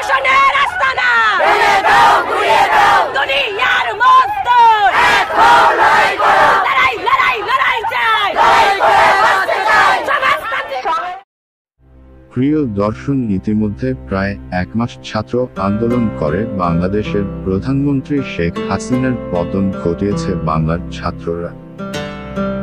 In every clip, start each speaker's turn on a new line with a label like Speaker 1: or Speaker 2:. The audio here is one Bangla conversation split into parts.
Speaker 1: শাসনের আস্তানা ভেঙে দাও, গুড়িয়ে দাও, দুনিয়ার মজদুর এক হও, লড়াই করো, লড়াই লড়াই লড়াই চাই, লড়াই করে বাঁচতে চাই সমাজতান্ত্রিক।
Speaker 2: প্রিয় দর্শন, ইতিমধ্যে প্রায় 1 মাস ছাত্র আন্দোলন করে বাংলাদেশের প্রধানমন্ত্রী শেখ হাসিনার পতন ঘটিয়েছে বাংলার ছাত্ররা।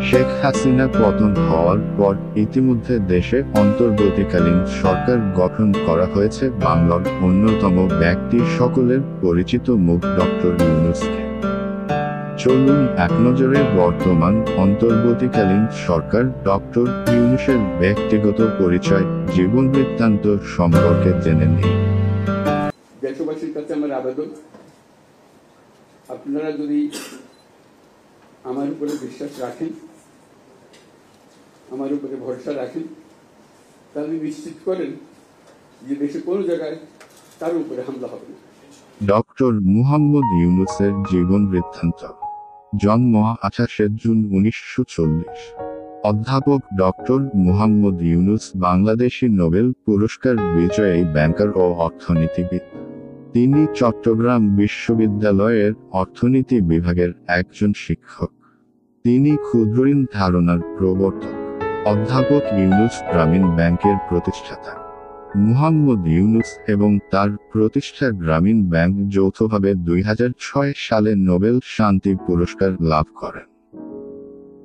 Speaker 2: শেখ হাসিনা পতন হওয়ার পর ইতিমধ্যে দেশে অন্তর্বর্তীকালীন সরকার গঠন করা হয়েছে। বাংলার অন্যতম ব্যক্তি, সকলের পরিচিত মুখ ডক্টর ইউনূসকে। চলুন এক নজরে বর্তমান অন্তর্বর্তীকালীন সরকার ডক্টর ইউনূসের ব্যক্তিগত পরিচয়, জীবন বৃত্তান্ত সম্পর্কে জেনে নিই।
Speaker 3: দেশবাসীর কাছে আমার আবেদন, আপনারা যদি আমার উপরে বিশ্বাস রাখেন, আমার উপরে ভরসা রাখেন, তাহলে নিশ্চিত করেন যে দেশে কোনো জায়গায় তার উপরে হামলা হবে না।
Speaker 2: ডক্টর মুহাম্মদ ইউনূসের জীবন বৃত্তান্ত। জন্ম 28 জুন 1940। অধ্যাপক ডক্টর মুহাম্মদ ইউনূস বাংলাদেশী নোবেল পুরস্কার বিজয়ী ব্যাংকার ও অর্থনীতিবিদ। তিনি চট্টগ্রাম বিশ্ববিদ্যালয়ের অর্থনীতি বিভাগের একজন শিক্ষক। তিনি ক্ষুদ্রঋণ ধারণার প্রবর্তক। অধ্যাপক ইউনূস গ্রামীণ ব্যাংকের প্রতিষ্ঠাতা। মুহাম্মদ ইউনূস এবং তার প্রতিষ্ঠা গ্রামীণ ব্যাংক যৌথভাবে 2006 সালে নোবেল শান্তি পুরস্কার লাভ করেন।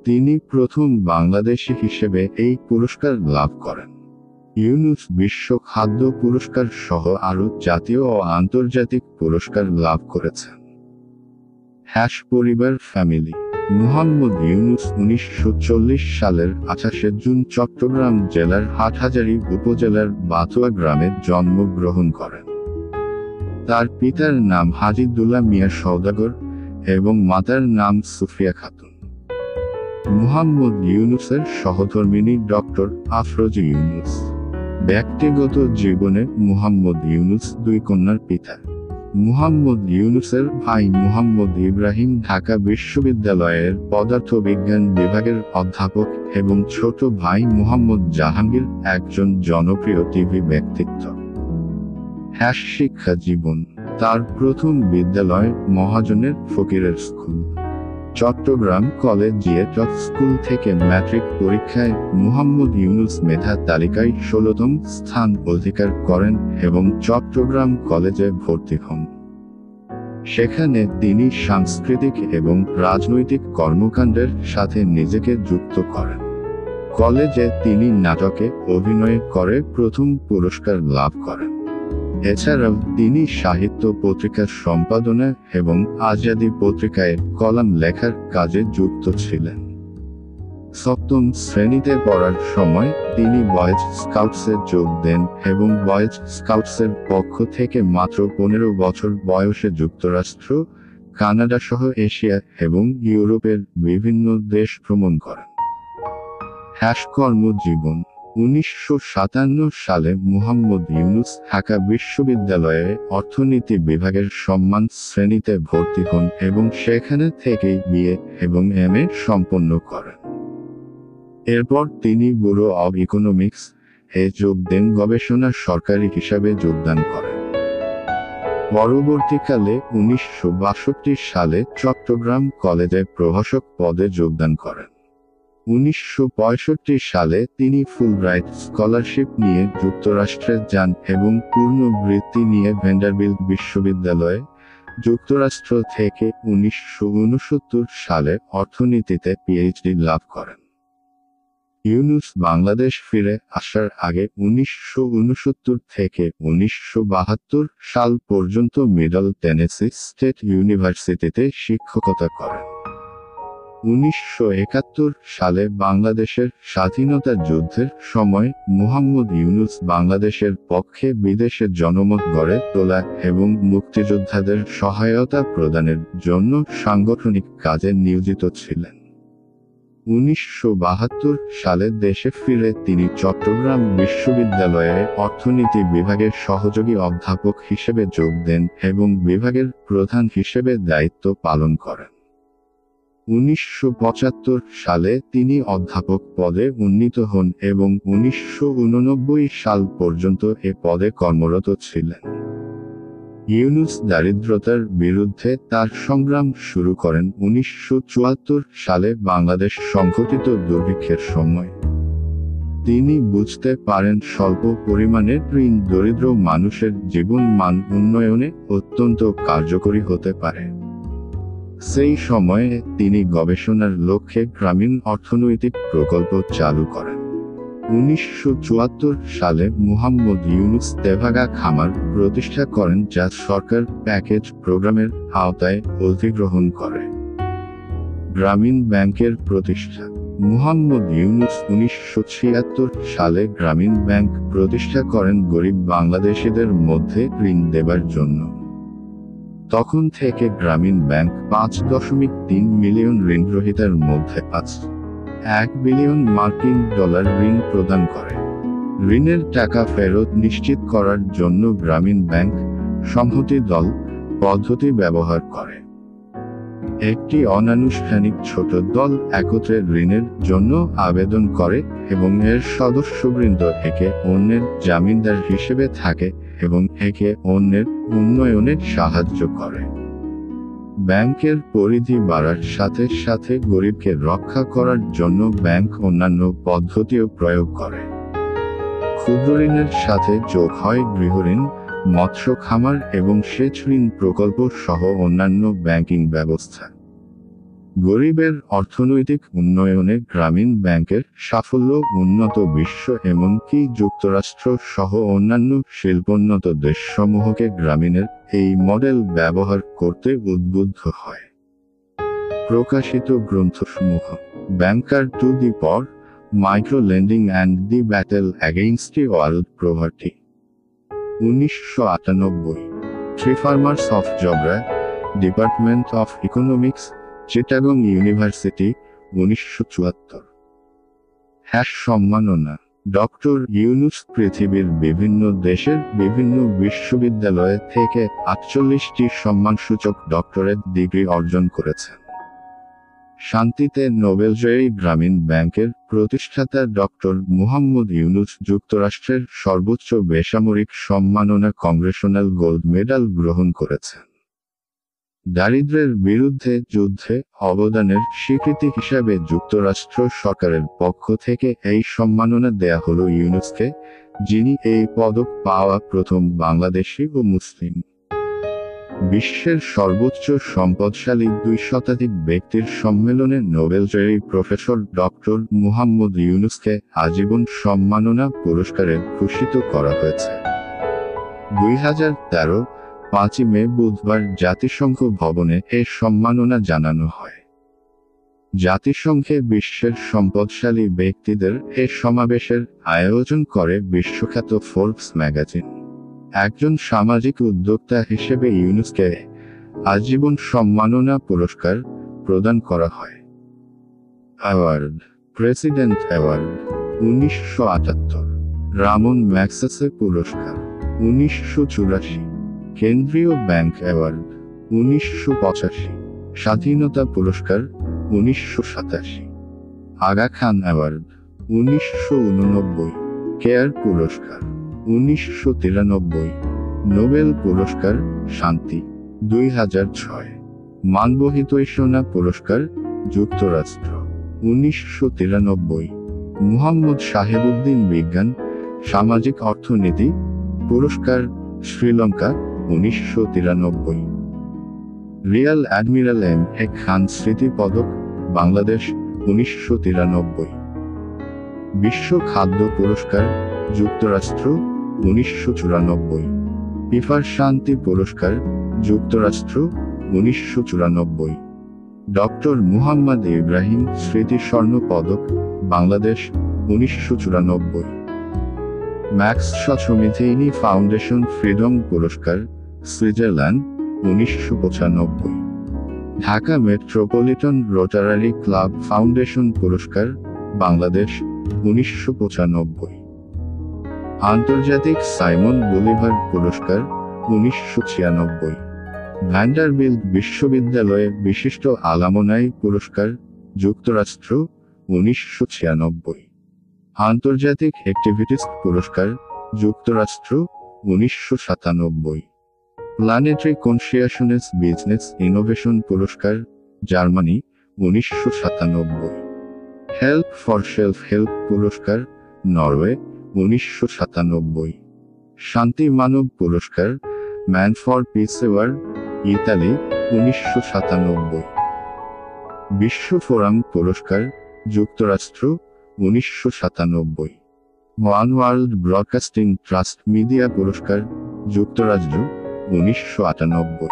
Speaker 2: তিনি প্রথম বাংলাদেশী হিসেবে এই পুরস্কার লাভ করেন। ইউনূস বিশ্ব খাদ্য পুরস্কার সহ আরও জাতীয় ও আন্তর্জাতিক পুরস্কার লাভ করেছেন। পরিবার ফ্যামিলি। মুহাম্মদ ইউনূস 1940 সালের 28 জুন চট্টগ্রাম জেলার হাটহাজারী উপজেলার বাতুয়া গ্রামে জন্মগ্রহণ করেন। তার পিতার নাম হাজিদুল্লাহ মিয়া সওদাগর এবং মাতার নাম সুফিয়া খাতুন। মুহাম্মদ ইউনূসের সহধর্মিণী ডক্টর আফরোজা ইউনূস। ব্যক্তিগত জীবনে মুহাম্মদ ইউনূস 2 কন্যার পিতা। মুহাম্মদ ইউনূসের ভাই মুহাম্মদ ইব্রাহিম ঢাকা বিশ্ববিদ্যালয়ের পদার্থবিজ্ঞান বিভাগের অধ্যাপক এবং ছোট ভাই মুহাম্মদ জাহাঙ্গীর একজন জনপ্রিয় টিভি ব্যক্তিত্ব। শিক্ষা জীবন। তার প্রথম বিদ্যালয় মহাজনের ফকিরের স্কুল। চট্টগ্রাম কলেজিয়েট স্কুল থেকে ম্যাট্রিক পরীক্ষায় মুহাম্মদ ইউনূস মেধা তালিকায় 16তম স্থান অধিকার করেন এবং চট্টগ্রাম কলেজে ভর্তি হন। সেখানে তিনি সাংস্কৃতিক এবং রাজনৈতিক কর্মকাণ্ডের সাথে নিজেকে যুক্ত করেন। কলেজে তিনি নাটকে অভিনয় করে প্রথম পুরস্কার লাভ করেন। এছাড়াও তিনি সাহিত্য পত্রিকার সম্পাদনা এবং আজাদী পত্রিকায় কলাম লেখার কাজে যুক্ত ছিলেন। 7ম শ্রেণীতে পড়ার সময় তিনি বয়েজ স্কাউটসে যোগ দেন এবং বয়েজ স্কাউটসের পক্ষ থেকে মাত্র 15 বছর বয়সে যুক্তরাষ্ট্র, কানাডা সহ এশিয়া এবং ইউরোপের বিভিন্ন দেশ ভ্রমণ করেন। কর্মজীবন। 1957 সালে মুহাম্মদ ইউনূস ঢাকা বিশ্ববিদ্যালয়ে অর্থনীতি বিভাগের সম্মান শ্রেণীতে ভর্তি হন এবং সেখানে থেকেই বিএ এবং এমএ সম্পন্ন করেন। এরপর তিনি ব্যুরো অব ইকোনমিক্স এ যোগ দেন, গবেষণা সরকারি হিসাবে যোগদান করেন। পরবর্তীকালে 1962 সালে চট্টগ্রাম কলেজে প্রভাষক পদে যোগদান করেন। 1965 সালে তিনি ফুলব্রাইট স্কলারশিপ নিয়ে যুক্তরাষ্ট্রে যান এবং পূর্ণ বৃত্তি নিয়ে ভ্যান্ডারবিল্ট বিশ্ববিদ্যালয়ে, যুক্তরাষ্ট্র থেকে 1969 সালে অর্থনীতিতে পিএইচডি লাভ করেন। ইউনূস বাংলাদেশ ফিরে আসার আগে 1969 থেকে 1972 সাল পর্যন্ত মিডল টেনেসি স্টেট ইউনিভার্সিটিতে শিক্ষকতা করেন। 1971 সালে বাংলাদেশের স্বাধীনতা যুদ্ধের সময় মুহাম্মদ ইউনূস বাংলাদেশের পক্ষে বিদেশে জনমত গড়ে তোলা এবং মুক্তিযোদ্ধাদের সহায়তা প্রদানের জন্য সাংগঠনিক কাজে নিয়োজিত ছিলেন। 1972 সালে দেশে ফিরে তিনি চট্টগ্রাম বিশ্ববিদ্যালয়ে অর্থনীতি বিভাগের সহযোগী অধ্যাপক হিসেবে যোগ দেন এবং বিভাগের প্রধান হিসেবে দায়িত্ব পালন করেন। 1975 সালে তিনি অধ্যাপক পদে উন্নীত হন এবং 1989 সাল পর্যন্ত এ পদে কর্মরত ছিলেন। ইউনুস দারিদ্রতার বিরুদ্ধে তার সংগ্রাম শুরু করেন 1974 সালে বাংলাদেশ সংঘটিত দুর্ভিক্ষের সময়। তিনি বুঝতে পারেন স্বল্প পরিমাণের ঋণ দরিদ্র মানুষের জীবন মান উন্নয়নে অত্যন্ত কার্যকরী হতে পারে। সেই সময়ে তিনি গবেষণার লক্ষ্যে গ্রামীণ অর্থনৈতিক প্রকল্প চালু করেন। 1974 সালে মুহাম্মদ ইউনুস তেভাগা খামার প্রতিষ্ঠা করেন, যা সরকার প্যাকেজ প্রোগ্রামের আওতায় অধিগ্রহণ করে। গ্রামীণ ব্যাংকের প্রতিষ্ঠা। মুহাম্মদ ইউনুস 1976 সালে গ্রামীণ ব্যাংক প্রতিষ্ঠা করেন গরিব বাংলাদেশিদের মধ্যে ঋণ দেবার জন্য। তখন থেকে গ্রামীণ ব্যাংক 5.3 মিলিয়ন ঋণগ্রহীতার মধ্যে 1 বিলিয়ন মার্কিন ডলার ঋণ প্রদান করে। ঋণের টাকা ফেরত নিশ্চিত করার জন্য গ্রামীণ ব্যাংক সংহতি দল পদ্ধতি ব্যবহার করে। একটি অনানুষ্ঠানিক ছোট দল একত্রে ঋণের জন্য আবেদন করে এবং এর সদস্যবৃন্দ একে অন্যের জামিনদার হিসেবে থাকে এবং একে অন্যের উন্নয়নে সাহায্য করে। ব্যাংকের পরিধি বাড়ার সাথে সাথে গরিবকে রক্ষা করার জন্য ব্যাংক অন্যান্য পদ্ধতিও প্রয়োগ করে। ক্ষুদ্রঋণের সাথে যোগ হয় গৃহঋণ, মৎস্য খামার এবং সেচ ঋণ প্রকল্প সহ অন্যান্য ব্যাংকিং ব্যবস্থা। গরিবের অর্থনৈতিক উন্নয়নে গ্রামীণ ব্যাংকের সাফল্য উন্নত বিশ্ব এমনকি যুক্তরাষ্ট্র সহ অন্যান্য শিল্পোন্নত দেশসমূহকে গ্রামীণের এই মডেল ব্যবহার করতে উদ্বুদ্ধ হয়। প্রকাশিত গ্রন্থসমূহ: ব্যাংকার to the poor, micro lending and the battle against world poverty, 1998। Three farmers of Jobra, department of economics, Chittagong university, 1974। সম্মাননা: ডক্টর ইউনুস পৃথিবীর বিভিন্ন দেশের বিভিন্ন বিশ্ববিদ্যালয় থেকে 48টি সম্মানসূচক ডক্টরেট ডিগ্রি অর্জন করেছেন। শান্তিতে নোবেলজয়ী গ্রামীণ ব্যাংকের প্রতিষ্ঠাতা ডক্টর মুহাম্মদ ইউনুস যুক্তরাষ্ট্রের সর্বোচ্চ বেসামরিক সম্মাননা কংগ্রেশনাল গোল্ড মেডাল গ্রহণ করেছেন। দারিদ্র্যের বিরুদ্ধে যুদ্ধে অবদানের স্বীকৃতি হিসাবে যুক্তরাষ্ট্র সরকারের পক্ষ থেকে এই সম্মাননা দেয়া হলো ইউনুসকে, যিনি এই পদক পাওয়া প্রথম বাংলাদেশি ও মুসলিম। বিশ্বের সর্বোচ্চ সম্পদশালী 2 শতাধিক ব্যক্তির সম্মেলনে নোবেলজয়ী প্রফেসর ডক্টর মুহাম্মদ ইউনুসকে আজীবন সম্মাননা পুরস্কারে ভূষিত করা হয়েছে। 2013 5 মে বুধবার জাতিসংঘ ভবনে এ সম্মাননা জানানো হয়। জাতিসংঘে বিশ্বের সম্পদশালী ব্যক্তিদের এ সমাবেশের আয়োজন করে বিশ্বখ্যাত ফোর্বস ম্যাগাজিন। একজন সামাজিক উদ্যোক্তা হিসেবে ইউনুসকে আজীবন সম্মাননা পুরস্কার প্রদান করা হয়। Award: president award, 1978। Raman Magsaysay পুরস্কার, 1984। কেন্দ্রীয় ব্যাংক অ্যাওয়ার্ড, 1985। স্বাধীনতা পুরস্কার, 1987। আগা খান অ্যাওয়ার্ড, 1989। কেয়ার পুরস্কার, 1993। নোবেল পুরস্কার শান্তি, 2006। মানবহিতৈষণা পুরস্কার, যুক্তরাষ্ট্র, 1993। মুহাম্মদ সাহেবউদ্দিন বিজ্ঞান সামাজিক অর্থনীতি পুরস্কার, শ্রীলঙ্কা, 1993। রিয়াল অ্যাডমিরাল এম.এ খান স্মৃতি পদক, বাংলাদেশ, 1993। বিশ্ব খাদ্য পুরস্কার, যুক্তরাষ্ট্র, 1994। পিফার শান্তি পুরস্কার, যুক্তরাষ্ট্র, 1994। ডক্টর মুহাম্মদ ইব্রাহিম স্মৃতি স্বর্ণ পদক, Bangladesh, 1994। Max Schmidheiny foundation freedom পুরস্কার, Switzerland, 1995। Dhaka metropolitan rotary club foundation পুরস্কার, বাংলাদেশ, 1995। আন্তর্জাতিক সাইমন বলিভার পুরস্কার, 1996। ভ্যান্ডারবিল্ট বিশ্ববিদ্যালয়ে বিশিষ্ট আলামনাই পুরস্কার, যুক্তরাষ্ট্র, 1996। আন্তর্জাতিক অ্যাক্টিভিটিস পুরস্কার, যুক্তরাষ্ট্র, 1997। প্ল্যানেটারি কনসিয়াসনেস বিজনেস ইনোভেশন পুরস্কার, Germany, 1997। Help for self help পুরস্কার, নরওয়ে, 1997। শান্তি মানব পুরস্কার, man for peace award, Italy, 1997। বিশ্ব ফোরাম পুরস্কার, যুক্তরাষ্ট্র, 1997। One world broadcasting trust media পুরস্কার, যুক্তরাজ্য, 1998।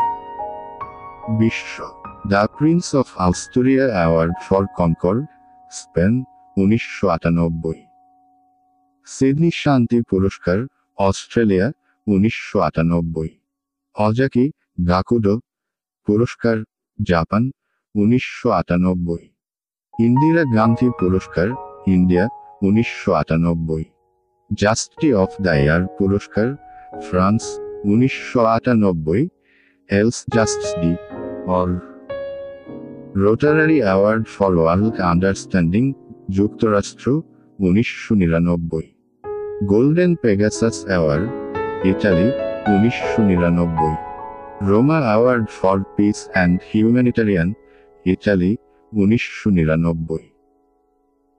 Speaker 2: বিশ্ব the prince of Asturias award for concord, Spain, 1998। Sydney শান্তি পুরস্কার, অস্ট্রেলিয়া, 1998। অজাকি গাকুডো পুরস্কার, জাপান, 1998। ইন্দিরা গান্ধী পুরস্কার, India, 1998। Justice of the year পুরস্কার, ফ্রান্স, 1998। এলস জাস্টস ডি অর rotary award for world understanding, যুক্তরাষ্ট্র, 1999। Golden Pegasus award, Italy, 1999। Roma award for peace and humanitarian, Italy, 1999।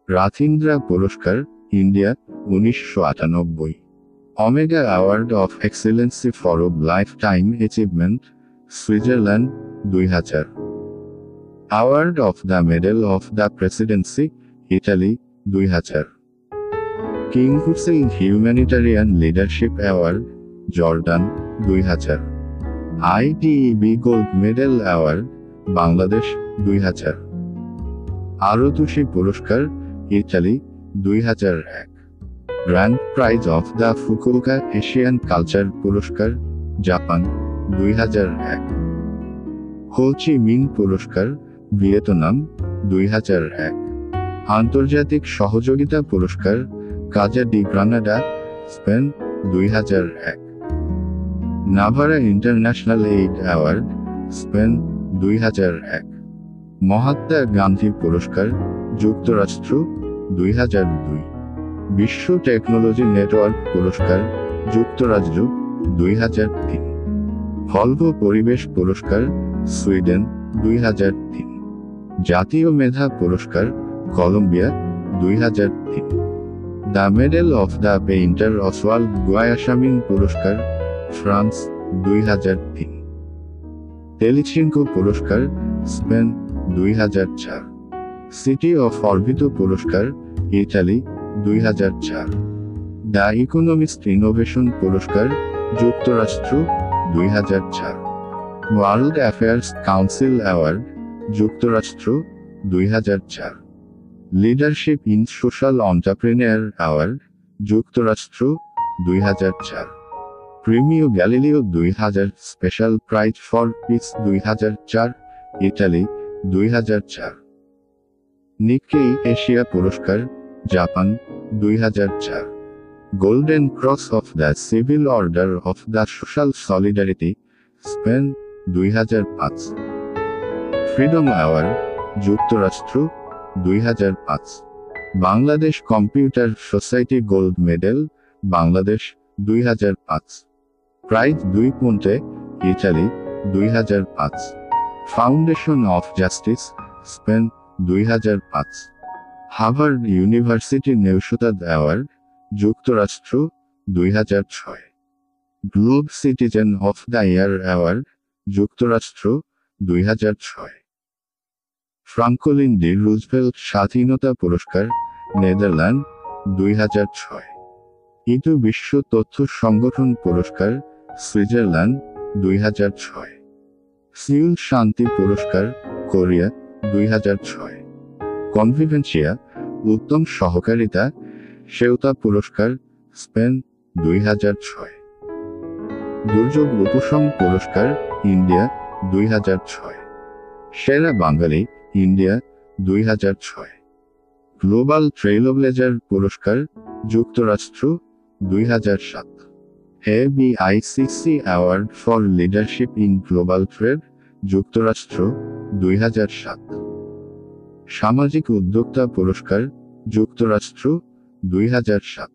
Speaker 2: Rathindra পুরস্কার, India, 1998। Omega award of excellency for lifetime achievement, Switzerland, 2000। Award of the medal of the presidency, Italy, 2000। King Hussein humanitarian leadership award, Jordan, 2000। ITEB gold medal award, Bangladesh, 2000। আরতুশি পুরস্কার, Italy, 2001। Grand prize of the Fukuoka Asian culture পুরস্কার, জাপান, 2001। হো চি মিন পুরস্কার, ভিয়েতনাম, 2001। আন্তর্জাতিক সহযোগিতা পুরস্কার, Caja de Granada, Spain, 2001। Navarra international aid award, Spain, 2001। Mahatma Gandhi পুরস্কার, যুক্তরাষ্ট্র, 2002। বিশ্ব টেকনোলজি নেটওয়ার্ক পুরস্কার, যুক্তরাজ্য, 2003। ভলভো পরিবেশ পুরস্কার, সুইডেন, 2003। জাতীয় মেধা পুরস্কার, Colombia, 2003। The medal of the painter Oswaldo Guayasamin পুরস্কার, ফ্রান্স, 2003। তেলিচিনকো পুরস্কার, স্পেন, 2004। সিটি অফ অরবিটো পুরস্কার, ইটালি, 2004। দ্য ইকোনমিস্ট ইনোভেশন পুরস্কার, যুক্তরাষ্ট্র, 2004। ওয়ার্ল্ড অ্যাফেয়ার্স কাউন্সিল অ্যাওয়ার্ড, যুক্তরাষ্ট্র, 2004। Leadership in social entrepreneur award, যুক্তরাষ্ট্র, 2004। Premio Galileo 2000 special prize for peace, 2004, Italy, 2004। Nikkei Asia পুরস্কার, Japan, 2004। Golden cross of the civil order of the social solidarity, Spain, 2005। Freedom award, যুক্তরাষ্ট্র, 2005। Bangladesh computer society gold medal, Bangladesh, 2005। Prize 2 Ponte, Italy, 2005। Foundation of justice, Spain, 2005। Harvard university Neustadt award, যুক্তরাষ্ট্র, 2006। Globe citizen of the year award, যুক্তরাষ্ট্র, 2006। ফ্রাঙ্কলিন ডি রুজভেল্ট স্বাধীনতা পুরস্কার, নেদারল্যান্ড, 2006। ইটু বিশ্ব তথ্য সংগঠন পুরস্কার, সুইজারল্যান্ড, 2006। সিউল শান্তি পুরস্কার, কোরিয়া, 2006। কনভিভেন্সিয়া উত্তম সহকারিতা, সেউতা পুরস্কার, স্পেন, 2006। দুর্যোগ উপশম পুরস্কার, ইন্ডিয়া, 2006। সেরা বাঙালি, ইন্ডিয়া, 2006। গ্লোবাল ট্রেইলব্লেজার পুরস্কার, যুক্তরাষ্ট্র, 2007। ABICC award for leadership in global trade, যুক্তরাষ্ট্র, 2007। সামাজিক উদ্যোক্তা পুরস্কার, যুক্তরাষ্ট্র, 2007।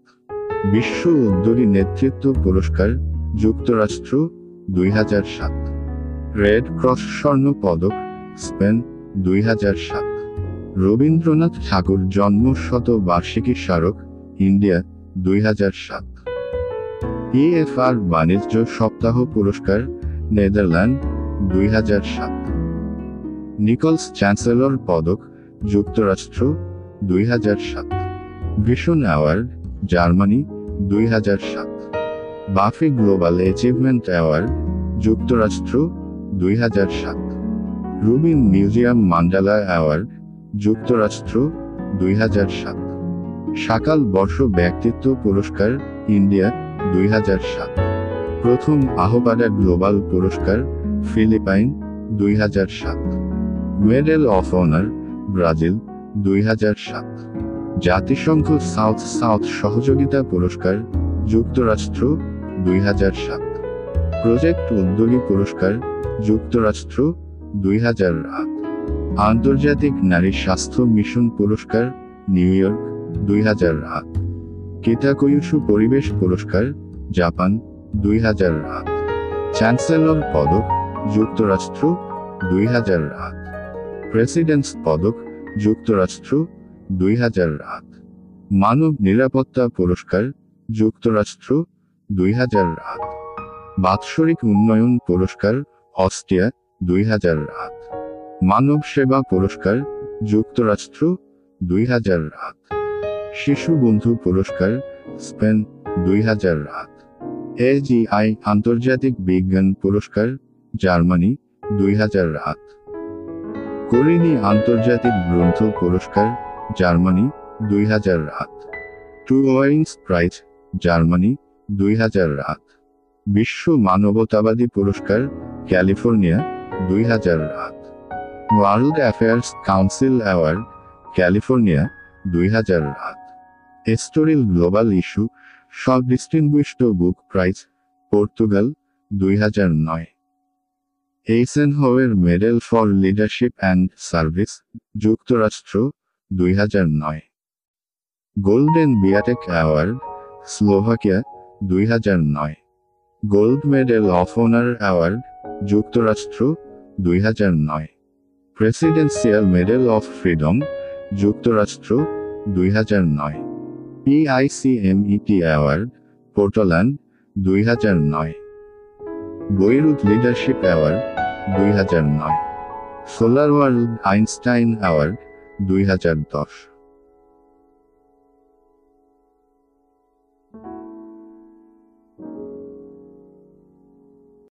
Speaker 2: বিশ্ব উদ্যোগী নেতৃত্ব পুরস্কার, যুক্তরাষ্ট্র, 2007। রেড ক্রস স্বর্ণ পদক, স্পেন, 2007। রবীন্দ্রনাথ ঠাকুর জন্ম শতবার্ষিকী স্মারক, ইন্ডিয়া, 2007। EFR বাণিজ্য সপ্তাহ পুরস্কার, নেদারল্যান্ড, 2007। নিকলস চ্যান্সেলর পদক, যুক্তরাষ্ট্র, 2007। Vision award, Germany, 2007। বাফি গ্লোবাল অ্যাচিভমেন্ট অ্যাওয়ার্ড, যুক্তরাষ্ট্র, 2007। রুবিন মিউজিয়াম মান্ডালা অ্যাওয়ার্ড, যুক্তরাষ্ট্র, 2007। সাকাল বর্ষ ব্যক্তিত্ব পুরস্কার, ইন্ডিয়া, 2007। প্রথম আহ্বাদা গ্লোবাল পুরস্কার, Philippine, 2007। Medal of honour, Brazil, 2007। জাতিসংঘ সাউথ সাউথ সহযোগিতা পুরস্কার, যুক্তরাষ্ট্র, 2007। প্রজেক্ট উদ্যোগী পুরস্কার, যুক্তরাষ্ট্র, 2008। আন্তর্জাতিক নারী স্বাস্থ্য মিশন পুরস্কার, নিউ ইয়র্ক, 2008। কিতাকুয়ুশু পরিবেশ পুরস্কার, জাপান, 2008। চ্যান্সেলর পদক, যুক্তরাষ্ট্র, 2008। প্রেসিডেন্টস পদক, যুক্তরাষ্ট্র, 2008। মানব নিরাপত্তা পুরস্কার, যুক্তরাষ্ট্র, 2008। বাৎসরিক উন্নয়ন পুরস্কার, অস্ট্রিয়া, 2008। মানব সেবা পুরস্কার, যুক্তরাষ্ট্র, 2008। শিশু বন্ধু পুরস্কার, স্পেন, 2008। AGI আন্তর্জাতিক বিজ্ঞান পুরস্কার, জার্মানি, 2008। করিনি আন্তর্জাতিক গ্রন্থ পুরস্কার, জার্মানি, 2008। টু ওয়ারিংস প্রাইজ, জার্মানি, 2008। বিশ্ব মানবতাবাদী পুরস্কার, California, 2008। World affairs council award, California, 2008। Estoril global issues distinguished book prize, Portugal, 2009। Eisenhower medal for leadership and service, যুক্তরাষ্ট্র, 2009। Golden Biatec award, Slovakia, 2009। Gold medal of honour award, যুক্তরাষ্ট্র, 2009। প্রেসিডেন্সিয়াল মেডেল অফ ফ্রিডম, যুক্তরাষ্ট্র, 2009। PICMET award, Portland, 2009। Beirut leadership award, 2009। Solar world Einstein award, 2010।